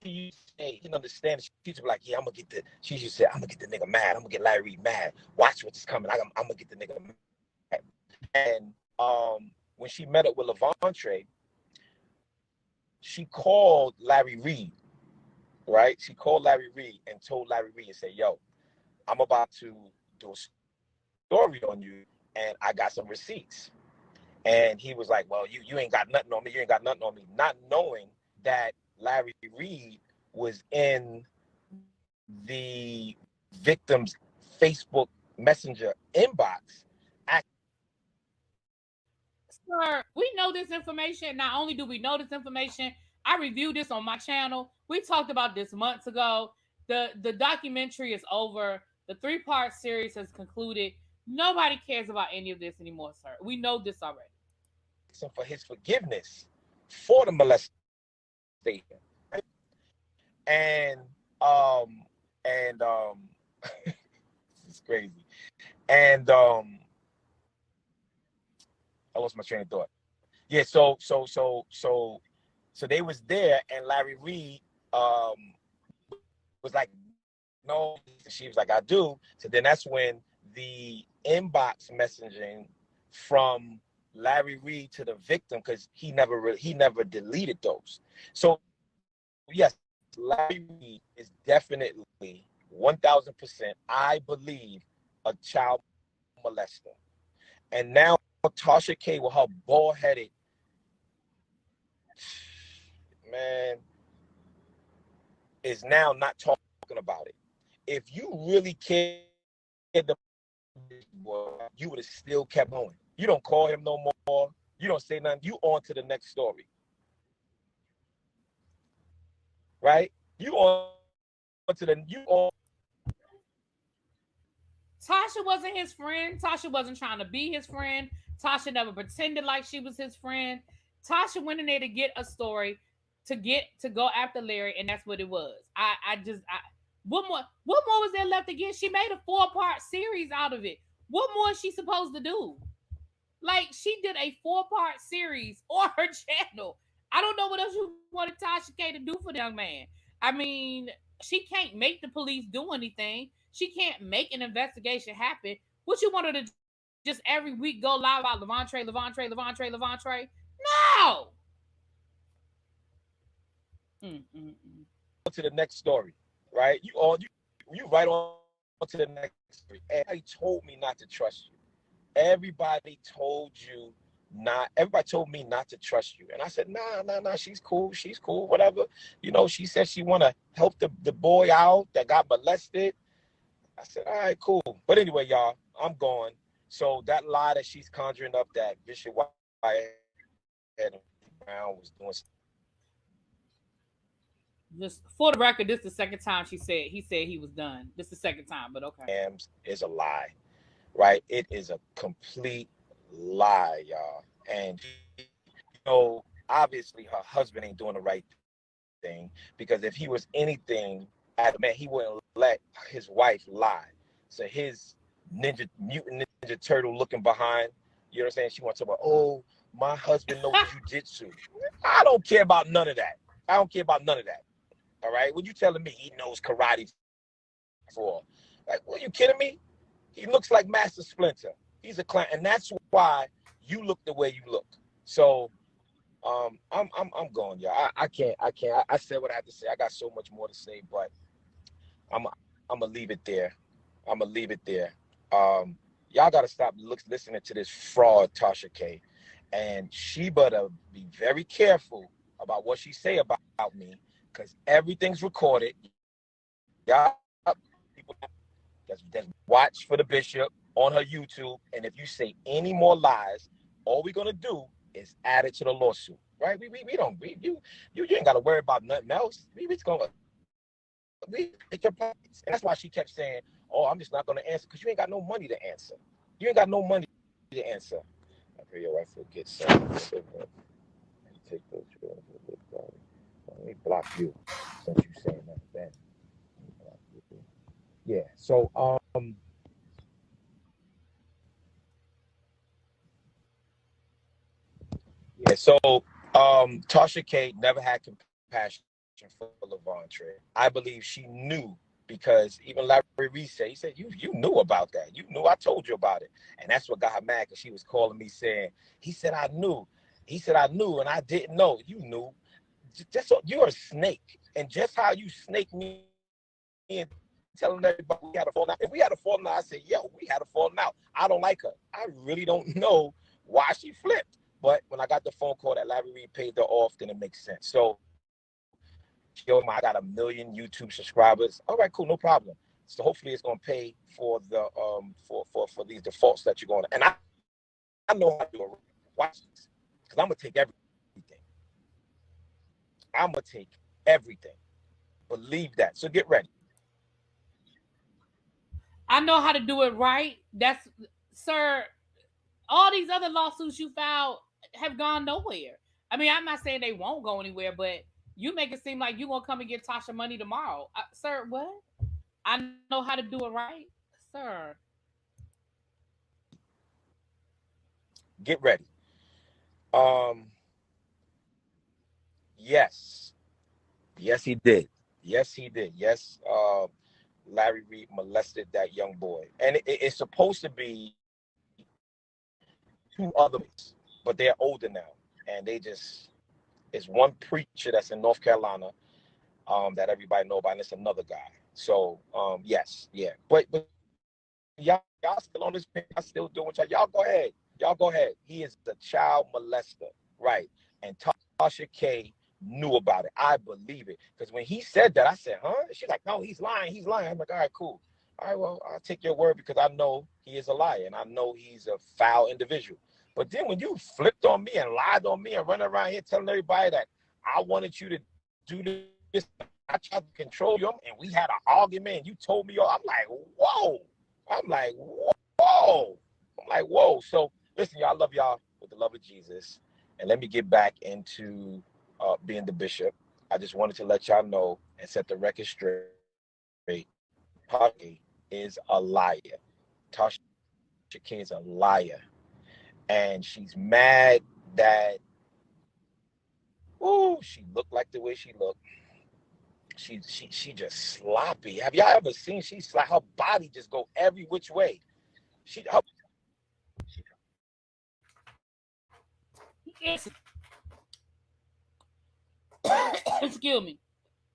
you say. You understand? She's like, yeah, I'm gonna get the nigga mad. I'm gonna get Larry Reid mad. Watch what's coming. I'm gonna get the nigga mad. And when she met up with Levante, she called Larry Reid, right? She called Larry Reid and told Larry Reid and said, yo, I'm about to do a story on you, and I got some receipts. And he was like, well, you ain't got nothing on me. You ain't got nothing on me. Not knowing that Larry Reid was in the victim's Facebook Messenger inbox. Sir, we know this information. Not only do we know this information, I reviewed this on my channel. We talked about this months ago. The documentary is over. The 3-part series has concluded. Nobody cares about any of this anymore, sir. We know this already. For his forgiveness for the molestation. And it's crazy. And I lost my train of thought. Yeah, so they was there, and Larry Reid was like, no. She was like, I do. So then that's when the inbox messaging from Larry Reid to the victim, because he never deleted those. So yes, Larry Reid is definitely 1,000%, I believe, a child molester. And now Tasha K, with her bald-headed, man, is now not talking about it. If you really cared about this boy, you would have still kept going. You don't call him no more. You don't say nothing. You on to the next story. Right? You on to the you on. Tasha wasn't his friend. Tasha wasn't trying to be his friend. Tasha never pretended like she was his friend. Tasha went in there to get a story, to go after Larry, and that's what it was. What more was there left to get? She made a 4-part series out of it. What more is she supposed to do? Like, she did a 4-part series on her channel. I don't know what else you wanted Tasha K to do for the young man. I mean, she can't make the police do anything. She can't make an investigation happen. What you want her to just every week go live about Levante? No. Mm. To the next story, right? You right on to the next story. Everybody told me not to trust you. Everybody told me not to trust you. And I said, nah, she's cool, whatever. She said she wanna help the boy out that got molested. I said, all right, cool. But anyway, y'all, I'm going. So that lie that she's conjuring up, that Bishop Whitehead Brown was doing. Just for the record, this is the second time he said he was done. This is the second time, but okay. Is a lie, right? It is a complete lie, y'all. And obviously her husband ain't doing the right thing, because if he was anything as a man, he wouldn't let his wife lie. So his mutant ninja turtle looking behind, you know what I'm saying? She wants to about, oh, my husband knows jujitsu. I don't care about none of that. All right, what you telling me he knows karate for? Like, well, you kidding me? He looks like Master Splinter. He's a clown, and that's why you look the way you look. So, I'm going, y'all. I can't. I said what I have to say. I got so much more to say, but I'm gonna leave it there. Y'all gotta stop listening to this fraud, Tasha K, and she better be very careful about what she say about me, because everything's recorded. Y'all people that's watch for the bishop on her YouTube, and if you say any more lies, all we're gonna do is add it to the lawsuit, right? You ain't gotta worry about nothing else. We take your pockets. And that's why she kept saying, oh, I'm just not gonna answer, because you ain't got no money to answer. I pray your wife will get some. Take those children. Let me block you since you saying that. Yeah. So Tasha K never had compassion for Levante. I believe she knew, because even Larry Reed said, he said, you knew about that. You knew I told you about it. And that's what got her mad, because she was calling me saying, he said I knew, and I didn't know. You knew. Just so you're a snake. And just how you snake me and telling everybody we had a falling out. If we had a falling out, I said, yo, we had a falling out. I don't like her. I really don't know why she flipped. But when I got the phone call that Larry Reed paid her off, then it makes sense. So I got 1 million YouTube subscribers. All right, cool, no problem. So hopefully it's gonna pay for the for these defaults that you're going to. And I know how to do it. Watch this, because I'm gonna take everything. Believe that. So get ready. I know how to do it right. That's, sir. All these other lawsuits you filed have gone nowhere. I mean, I'm not saying they won't go anywhere, but you make it seem like you're gonna come and get Tasha money tomorrow, sir. What? I know how to do it right, sir. Get ready. Yes, he did. Yes, Larry Reed molested that young boy, and it's supposed to be 2 others, but they're older now, and it's one preacher that's in North Carolina, that everybody know about, and it's another guy. So, yes, yeah, but y'all still on this page, y'all still doing what y'all go ahead. He is the child molester, right? And Tasha K knew about it. I believe it, because when he said that, I said, huh? She's like, no, he's lying. I'm like, all right, cool. All right, well, I'll take your word, because I know he is a liar, and I know he's a foul individual. But then when you flipped on me and lied on me and run around here telling everybody that I wanted you to do this, I tried to control you, and we had an argument, and you told me, I'm like, whoa. I'm like, whoa. I'm like, whoa. So listen, y'all, I love y'all with the love of Jesus. And let me get back into being the bishop. I just wanted to let y'all know and set the record straight. Poppy is a liar. Tasha K is a liar. And she's mad that, she looked like the way she looked. She just sloppy. Have y'all ever seen? She's like, her body just go every which way. Excuse me.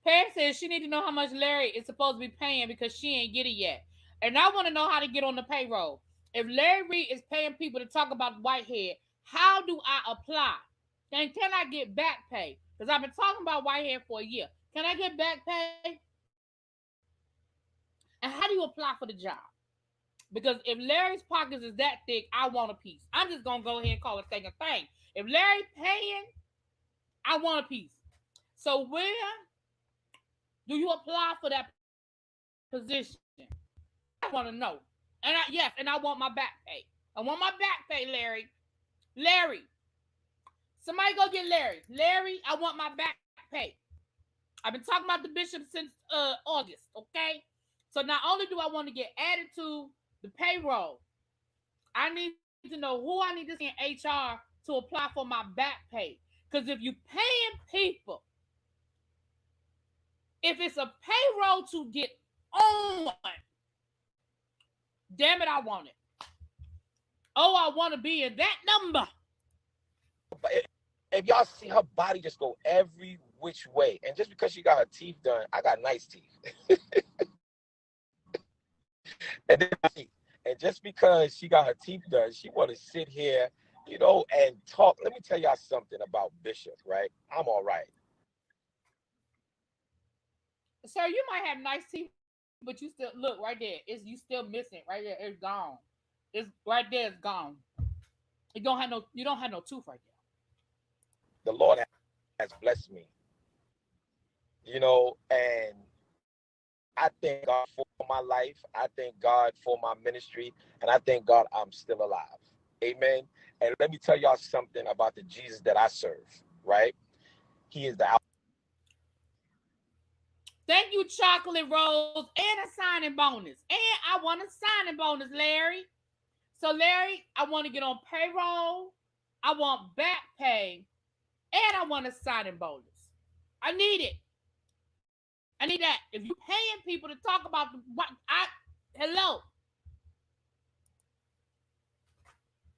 Pam says she need to know how much Larry is supposed to be paying because she ain't get it yet. And I want to know how to get on the payroll. If Larry Reed is paying people to talk about Whitehead, how do I apply? And can I get back pay? Because I've been talking about Whitehead for a year. Can I get back pay? And how do you apply for the job? Because if Larry's pockets is that thick, I want a piece. I'm just going to go ahead and call it thing a thing. If Larry paying, I want a piece. So where do you apply for that position? I want to know. And I want my back pay. I want my back pay, Larry. Larry. Somebody go get Larry. Larry, I want my back pay. I've been talking about the bishop since August, okay? So not only do I want to get added to the payroll, I need to know who I need to see in HR to apply for my back pay. Because if you paying people, if it's a payroll to get on, damn it, I want it. Oh, I want to be in that number. If y'all see, her body just go every which way. And just because she got her teeth done, I got nice teeth. and just because she got her teeth done, she want to sit here, and talk. Let me tell y'all something about Bishop, right? I'm all right. Sir, you might have nice teeth, but you still look right there. You still missing right there. It's gone. It's right there. It's gone. You don't have no tooth right there. The Lord has blessed me, and I thank God for my life. I thank God for my ministry, and I thank God I'm still alive. Amen. And let me tell y'all something about the Jesus that I serve, right? He is the Thank you, Chocolate Rose, and a signing bonus. And I want a signing bonus, Larry. So, Larry, I want to get on payroll. I want back pay. And I want a signing bonus. I need it. I need that. If you paying people to talk about hello.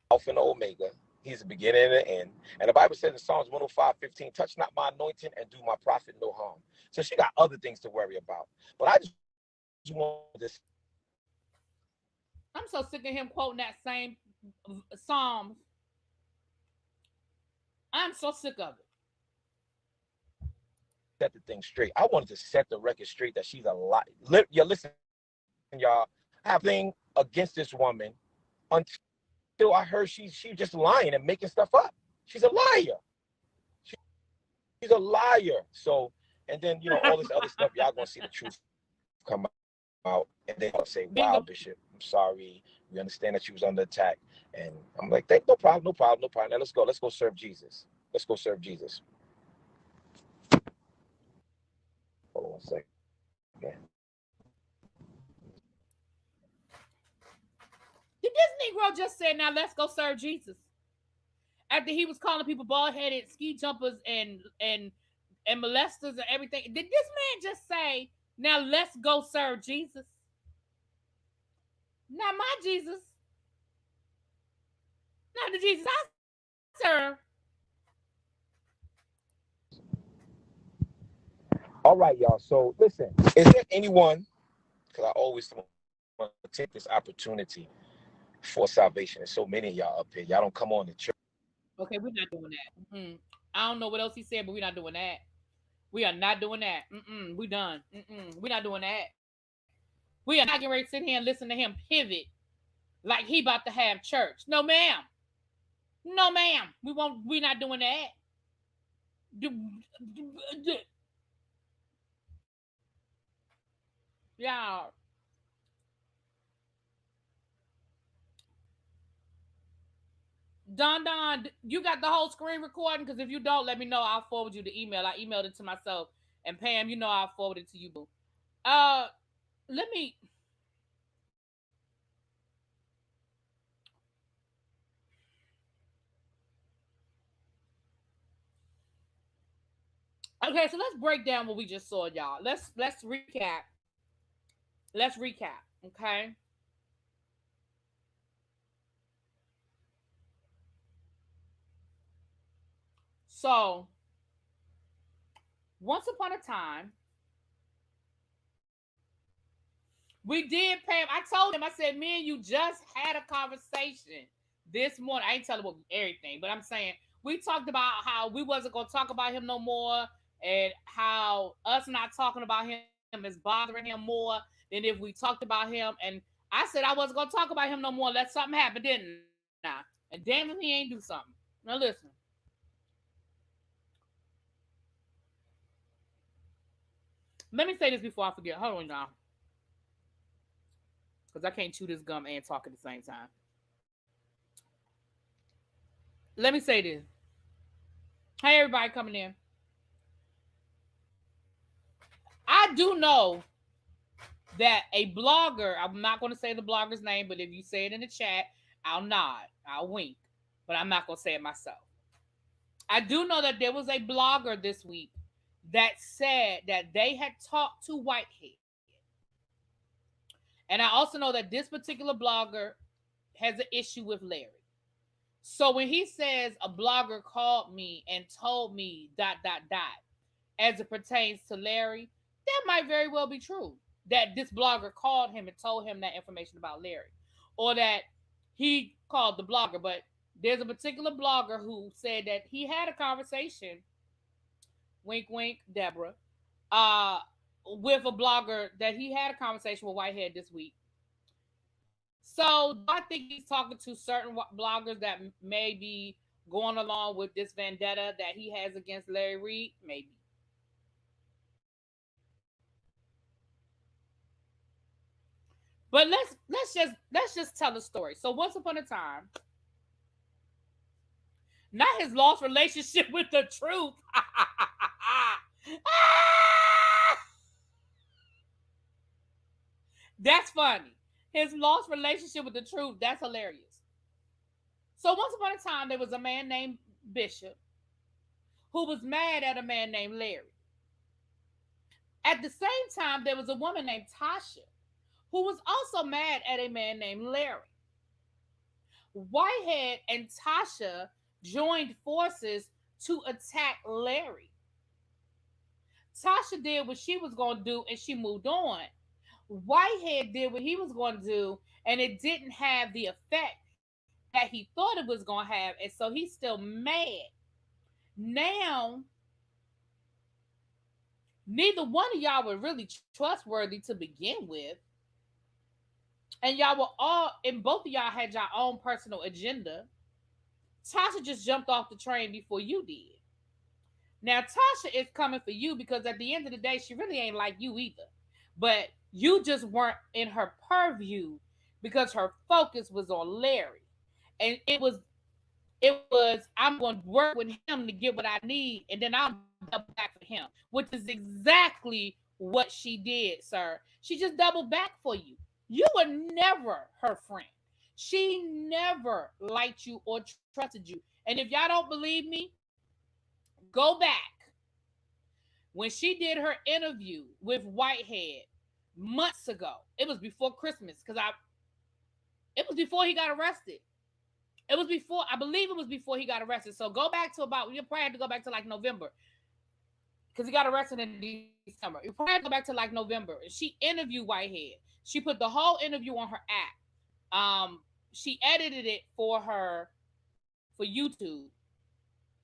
Alpha and Omega. He's the beginning and the end. And the Bible says in Psalms 105:15, touch not my anointing and do my prophet no harm. So she got other things to worry about. But I just want this. I'm so sick of him quoting that same Psalms. I'm so sick of it. Set the thing straight. I wanted to set the record straight that she's a lie. Listen, y'all. I have a thing against this woman until I heard she's just lying and making stuff up. She's a liar. She's a liar. So, and then, all this other stuff, y'all gonna see the truth come out. And then I'll say, wow, Bishop, I'm sorry. We understand that she was under attack. And I'm like, no problem. Now let's go serve Jesus. Let's go serve Jesus. Hold on one second. Did this Negro just say, now let's go serve Jesus? After he was calling people bald-headed ski jumpers and molesters and everything. Did this man just say, now let's go serve Jesus? Not my Jesus. Not the Jesus I serve. All right, y'all. So listen, is there anyone, because I always want to take this opportunity for salvation. There's so many of y'all up here. Y'all don't come on the church. Okay, we're not doing that. Mm-mm. I don't know what else he said, but we're not doing that. We are not doing that. We done. We're not doing that. We are not getting ready to sit here and listen to him pivot like he about to have church. No, ma'am. No, ma'am. We're not doing that. Yeah. Don, you got the whole screen recording? Because if you don't, let me know. I'll forward you the email. I emailed it to myself. And Pam, you know I'll forward it to you, boo. Uh, let me. Okay, so let's break down what we just saw, y'all. Let's recap. Let's recap. Okay. So once upon a time, we did, Pam. I told him, I said, me and you just had a conversation this morning. I ain't telling him everything, but I'm saying we talked about how we wasn't gonna talk about him no more, and how us not talking about him is bothering him more than if we talked about him. And I said I wasn't gonna talk about him no more unless something happened, didn't I? And damn if he ain't do something. Now listen. Let me say this before I forget. Hold on, y'all. Because I can't chew this gum and talk at the same time. Let me say this. Hey, everybody coming in. I do know that a blogger, I'm not going to say the blogger's name, but if you say it in the chat, I'll nod, I'll wink, but I'm not going to say it myself. I do know that there was a blogger this week that said that they had talked to Whitehead. And I also know that this particular blogger has an issue with Larry. So when he says a blogger called me and told me ... as it pertains to Larry, that might very well be true. That this blogger called him and told him that information about Larry, or that he called the blogger. But there's a particular blogger who said that he had a conversation, wink, wink, Deborah, uh, with a blogger, that he had a conversation with Whitehead this week. So do I think he's talking to certain bloggers that may be going along with this vendetta that he has against Larry Reed? Maybe. But let's just tell the story. So once upon a time, not his lost relationship with the truth. That's funny. His lost relationship with the truth. That's hilarious. So once upon a time, there was a man named Bishop who was mad at a man named Larry. At the same time, there was a woman named Tasha who was also mad at a man named Larry. Whitehead and Tasha joined forces to attack Larry. Tasha did what she was going to do and she moved on. Whitehead did what he was going to do and it didn't have the effect that he thought it was going to have. And so he's still mad. Now, neither one of y'all were really trustworthy to begin with. And y'all were all, and both of y'all had your own personal agenda. Tasha just jumped off the train before you did. Now, Tasha is coming for you because at the end of the day, she really ain't like you either. But you just weren't in her purview because her focus was on Larry. And it was I'm going to work with him to get what I need, and then I'll double back for him, which is exactly what she did, sir. She just doubled back for you. You were never her friend. She never liked you or trusted you. And if y'all don't believe me, go back when she did her interview with Whitehead months ago. It was before Christmas it was before he got arrested. It was before, I believe it was before he got arrested. So go back to about, you probably have to go back to like November because he got arrested in December. You probably have to go back to like November. She interviewed Whitehead. She put the whole interview on her app. She edited it for YouTube.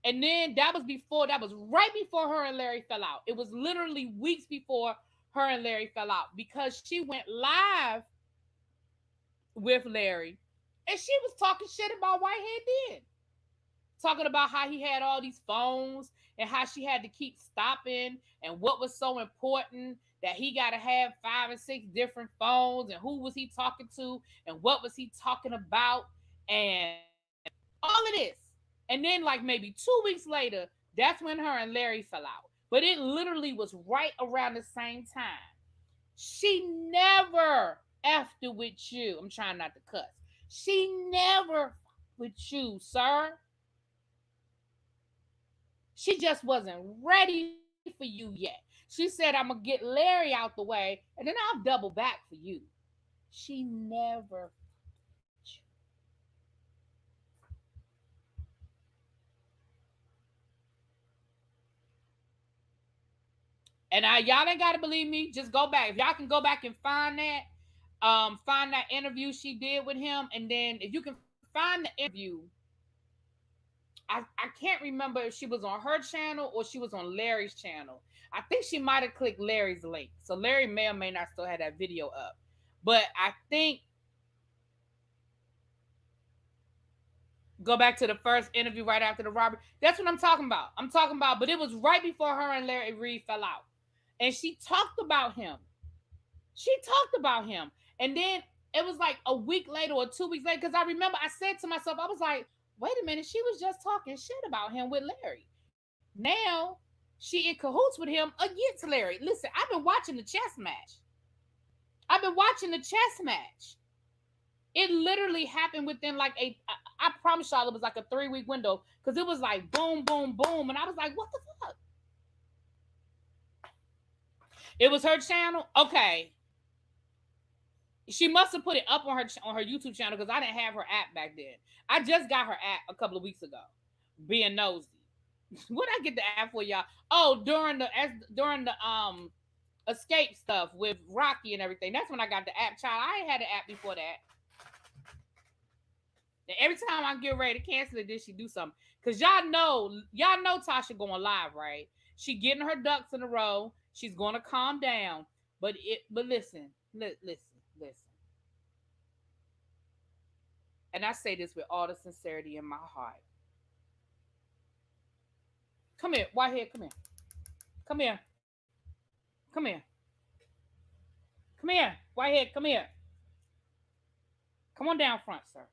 And then that was right before her and Larry fell out. It was literally weeks before her and Larry fell out because she went live with Larry and she was talking shit about Whitehead then. Talking about how he had all these phones and how she had to keep stopping and what was so important that he got to have 5 and 6 different phones, and who was he talking to, and what was he talking about, and all of this. And then, like, maybe 2 weeks later, that's when her and Larry fell out. But it literally was right around the same time. She never after with you. I'm trying not to cuss. She never with you, sir. She just wasn't ready for you yet. She said, I'm going to get Larry out the way, and then I'll double back for you. She never. And y'all ain't got to believe me. Just go back. If y'all can go back and find that interview she did with him, and then if you can find the interview, I can't remember if she was on her channel or she was on Larry's channel. I think she might have clicked Larry's link. So Larry may or may not still have that video up. But I think go back to the first interview right after the robbery. That's what I'm talking about. But it was right before her and Larry Reed fell out. And she talked about him. And then it was like a week later or 2 weeks later, because I remember I said to myself, I was like, wait a minute, she was just talking shit about him with Larry. Now she in cahoots with him against Larry. Listen, I've been watching the chess match. It literally happened within like I promise y'all it was like a 3-week window, because it was like boom, boom, boom. And I was like, what the fuck? It was her channel? Okay. She must have put it up on her YouTube channel, because I didn't have her app back then. I just got her app a couple of weeks ago, being nosy. What I get the app for, y'all? Oh, during the escape stuff with Rocky and everything. That's when I got the app, child. I ain't had the app before that. And every time I get ready to cancel it, then she do something. Cause y'all know Tasha going live, right? She getting her ducks in a row. She's gonna calm down. But listen. And I say this with all the sincerity in my heart. Come here, Whitehead, come here. Come here. Come here. Come here, Whitehead, come here. Come on down front, sir.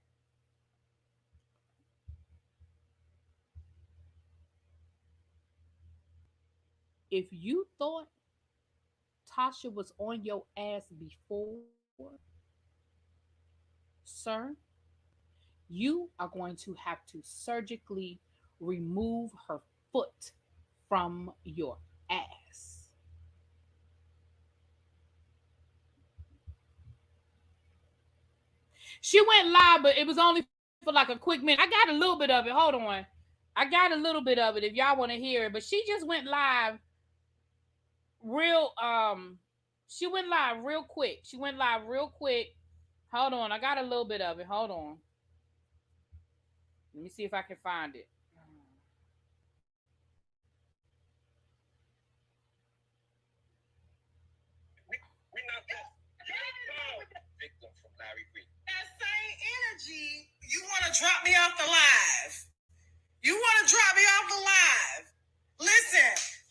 If you thought Tasha was on your ass before, sir, you are going to have to surgically remove her foot from your ass. She went live, but it was only for like a quick minute. I got a little bit of it. Hold on. I got a little bit of it if y'all want to hear it. But she just went live she went live real quick. Hold on. I got a little bit of it. Hold on. Let me see if I can find it. We're not victim from Larry Reed. That same energy, you want to drop me off the live.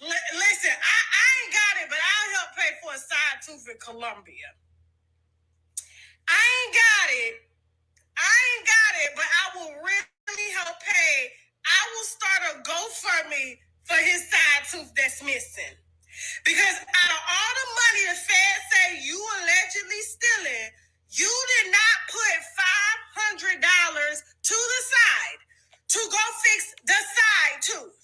Listen, I ain't got it, but I'll help pay for a side tooth in Colombia. I ain't got it, but I will really help pay. I will start a GoFundMe for his side tooth that's missing. Because out of all the money the feds say you allegedly stealing, you did not put $500 to the side to go fix the side tooth.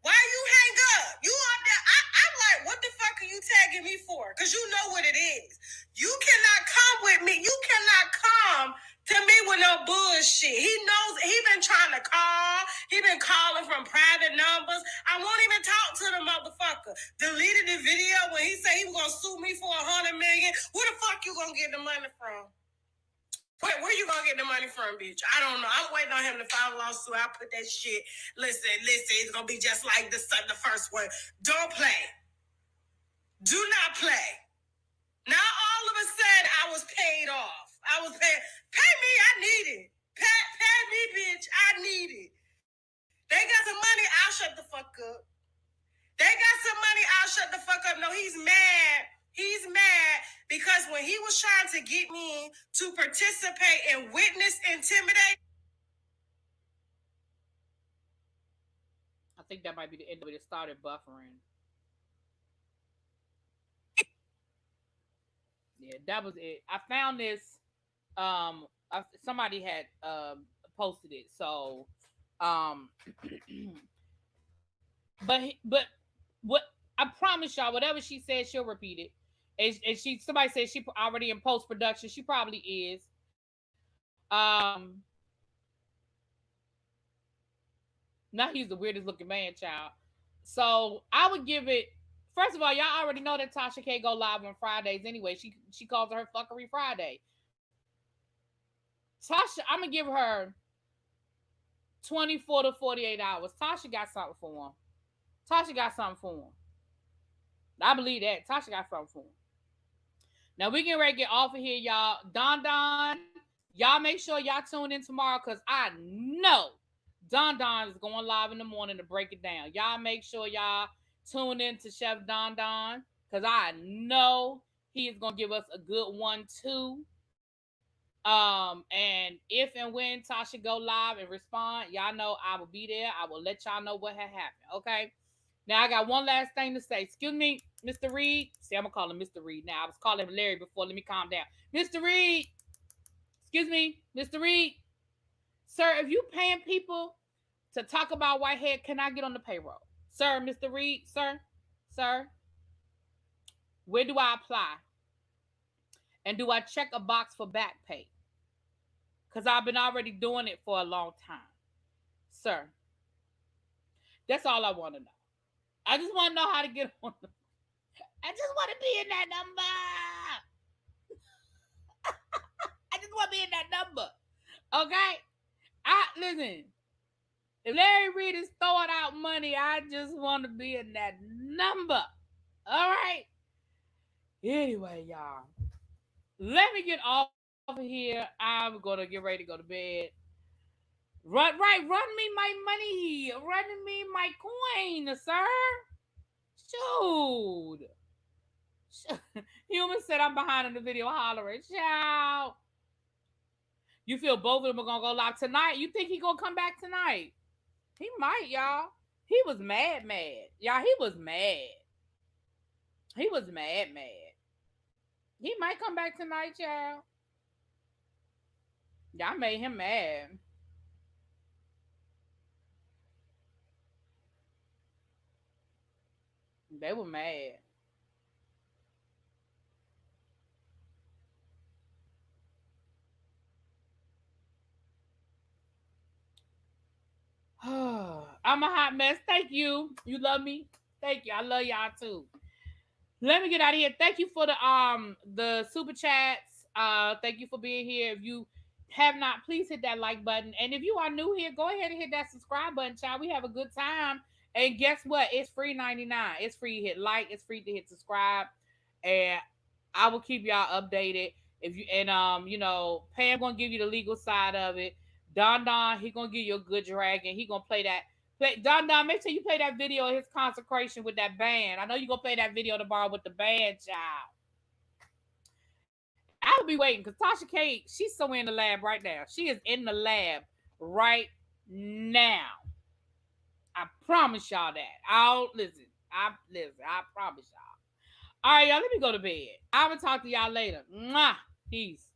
Why you hang up? You up there? I'm like, what the fuck are you tagging me for? Because you know what it is. You cannot come with me. You cannot come to me with no bullshit. He knows he been trying to call. He been calling from private numbers. I won't even talk to the motherfucker. Deleted the video when he said he was gonna sue me for $100 million. Where the fuck you gonna get the money from? Where you gonna get the money from, bitch? I don't know. I'm waiting on him to file a lawsuit. I'll put that shit. Listen. It's gonna be just like the first one. Don't play. Do not play. Now all of a sudden I was paid off. Pay me. I need it. Pay me, bitch. I need it. They got some money. I'll shut the fuck up. he's mad. He's mad because when he was trying to get me to participate in witness intimidation. I think that might be the end of it. It started buffering. Yeah, that was it. I found this. Somebody had posted it. So, um, but what I promise y'all, whatever she said, she'll repeat it. And somebody said she already in post production. She probably is. Now he's the weirdest looking man, child. So I would give it. First of all, y'all already know that Tasha can't go live on Fridays anyway. She calls it her fuckery Friday. Tasha, I'm gonna give her 24 to 48 hours. Tasha got something for him. Tasha got something for him. I believe that. Tasha got something for him. Now we getting ready to get off of here, y'all. Don, y'all make sure y'all tune in tomorrow because I know Don is going live in the morning to break it down. Y'all make sure y'all tune in to Chef Don because I know he is gonna give us a good one too. And if and when Tasha go live and respond, y'all know I will be there. I will let y'all know what had happened. Okay. Now I got one last thing to say. Excuse me, Mr. Reed. See, I'm gonna call him Mr. Reed now. I was calling him Larry before. Let me calm down. Mr. Reed. Excuse me, Mr. Reed. Sir, if you paying people to talk about Whitehead, can I get on the payroll? Sir, Mr. Reed, sir, where do I apply? And do I check a box for back pay? Because I've been already doing it for a long time. Sir, that's all I want to know. I just want to know how to get on. I just want to be in that number. I just want to be in that number. Okay? Listen. If Larry Reed is throwing out money, I just want to be in that number. All right? Anyway, y'all. Let me get off of here. I'm going to get ready to go to bed. Run me my money. Run me my coin, sir. Shoot. Human said I'm behind in the video hollering. Ciao. You feel both of them are going to go live tonight? You think he going to come back tonight? He might, y'all. He was mad. Y'all, he was mad. He was mad. He might come back tonight, y'all. Y'all made him mad. They were mad. I'm a hot mess. Thank you. You love me? Thank you. I love y'all too. Let me get out of here. Thank you for the super chats. Thank you for being here. If you have not, please hit that like button. And if you are new here, go ahead and hit that subscribe button, child. We have a good time. And guess what? It's free 99. It's free to hit like. It's free to hit subscribe. And I will keep y'all updated. If you Pam gonna give you the legal side of it. Don, he gonna give you a good dragon. He gonna play that. Don, make sure you play that video of his consecration with that band. I know you gonna play that video tomorrow with the band, child. I'll be waiting because Tasha K, she's somewhere in the lab right now. She is in the lab right now. I promise y'all that. I promise y'all. All right, y'all, let me go to bed. I'm gonna talk to y'all later. Mwah. Peace.